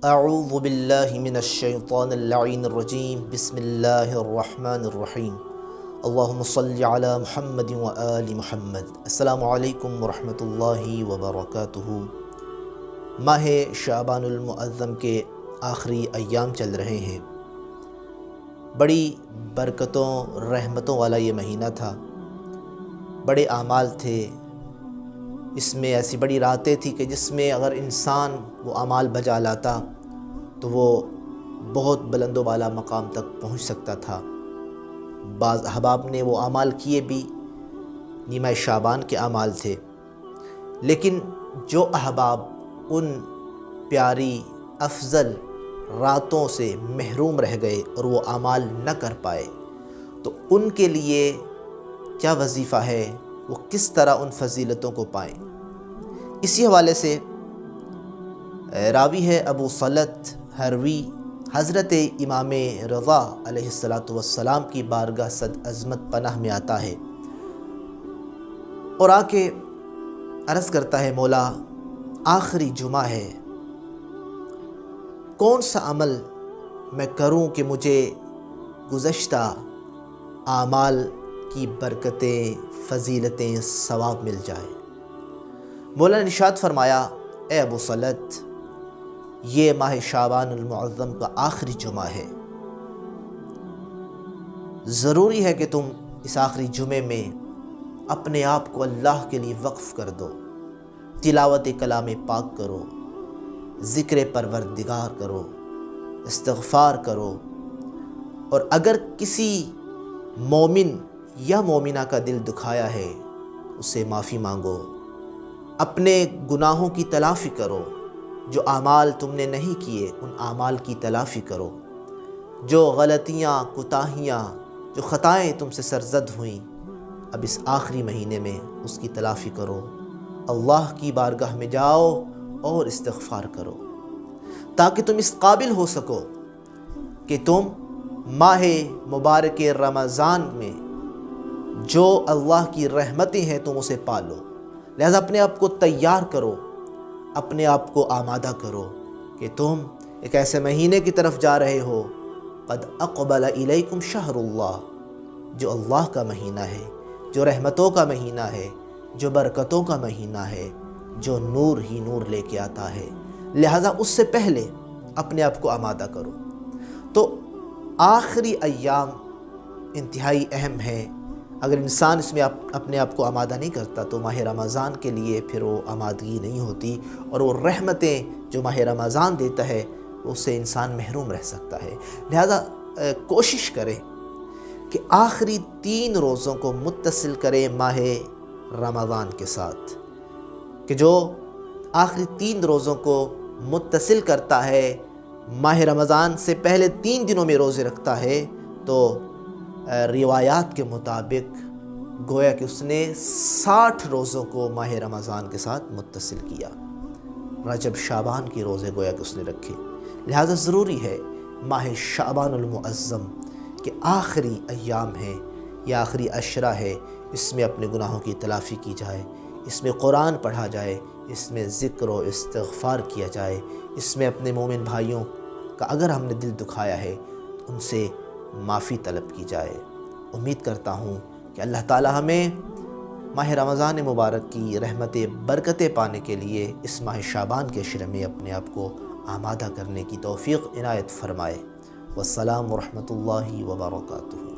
اعوذ باللہ من الشیطان اللعین الرجیم بسم اللہ الرحمن الرحیم اللہم صلی علی محمد و آل محمد۔ السلام علیکم ورحمۃ اللہ وبرکاتہ۔ ماہ شعبان المعظم کے آخری ایام چل رہے ہیں۔ بڑی برکتوں رحمتوں والا یہ مہینہ تھا، بڑے اعمال تھے، اس میں ایسی بڑی راتیں تھی کہ جس میں اگر انسان وہ اعمال بجا لاتا تو وہ بہت بلند و بالا مقام تک پہنچ سکتا تھا۔ بعض احباب نے وہ اعمال کیے بھی، نیمہ شعبان کے اعمال تھے، لیکن جو احباب ان پیاری افضل راتوں سے محروم رہ گئے اور وہ اعمال نہ کر پائے، تو ان کے لیے کیا وظیفہ ہے، وہ کس طرح ان فضیلتوں کو پائیں۔ اسی حوالے سے راوی ہے ابو صلت ہروی، حضرت امام رضا علیہ السلام کی بارگاہ صد عظمت پناہ میں آتا ہے اور آ کے عرض کرتا ہے، مولا آخری جمعہ ہے، کون سا عمل میں کروں کہ مجھے گزشتہ اعمال کی برکتیں، فضیلتیں، ثواب مل جائے۔ مولا نے ارشاد فرمایا، اے ابو صلت، یہ ماہ شعبان المعظم کا آخری جمعہ ہے، ضروری ہے کہ تم اس آخری جمعے میں اپنے آپ کو اللہ کے لیے وقف کر دو، تلاوت کلام پاک کرو، ذکر پروردگار کرو، استغفار کرو، اور اگر کسی مومن یا مومنہ کا دل دکھایا ہے اسے معافی مانگو، اپنے گناہوں کی تلافی کرو، جو اعمال تم نے نہیں کیے ان اعمال کی تلافی کرو، جو غلطیاں، کوتاہیاں، جو خطائیں تم سے سرزد ہوئیں اب اس آخری مہینے میں اس کی تلافی کرو، اللہ کی بارگاہ میں جاؤ اور استغفار کرو، تاکہ تم اس قابل ہو سکو کہ تم ماہ مبارک رمضان میں جو اللہ کی رحمتیں ہیں تم اسے پالو۔ لہذا اپنے آپ کو تیار کرو، اپنے آپ کو آمادہ کرو کہ تم ایک ایسے مہینے کی طرف جا رہے ہو، قد اقبل الیکم شہر اللہ، جو اللہ کا مہینہ ہے، جو رحمتوں کا مہینہ ہے، جو برکتوں کا مہینہ ہے، جو نور ہی نور لے کے آتا ہے۔ لہذا اس سے پہلے اپنے آپ کو آمادہ کرو۔ تو آخری ایام انتہائی اہم ہے، اگر انسان اس میں اپنے آپ کو آمادہ نہیں کرتا تو ماہ رمضان کے لیے پھر وہ آمادگی نہیں ہوتی، اور وہ رحمتیں جو ماہ رمضان دیتا ہے اس سے انسان محروم رہ سکتا ہے۔ لہذا کوشش کریں کہ آخری 3 روزوں کو متصل کریں ماہ رمضان کے ساتھ، کہ جو آخری 3 روزوں کو متصل کرتا ہے، ماہ رمضان سے پہلے 3 دنوں میں روزے رکھتا ہے، تو روایات کے مطابق گویا کہ اس نے 60 روزوں کو ماہ رمضان کے ساتھ متصل کیا، رجب شعبان کی روزے گویا کہ اس نے رکھے۔ لہذا ضروری ہے ماہ شعبان المعظم کہ آخری ایام ہے یا آخری عشرہ ہے، اس میں اپنے گناہوں کی تلافی کی جائے، اس میں قرآن پڑھا جائے، اس میں ذکر و استغفار کیا جائے، اس میں اپنے مومن بھائیوں کا اگر ہم نے دل دکھایا ہے تو ان سے معافی طلب کی جائے۔ امید کرتا ہوں کہ اللہ تعالی ہمیں ماہ رمضان مبارک کی رحمتیں، برکتیں پانے کے لیے اس ماہ شعبان کے عشرے میں اپنے آپ کو آمادہ کرنے کی توفیق عنایت فرمائے۔ والسلام ورحمۃ اللہ وبرکاتہ۔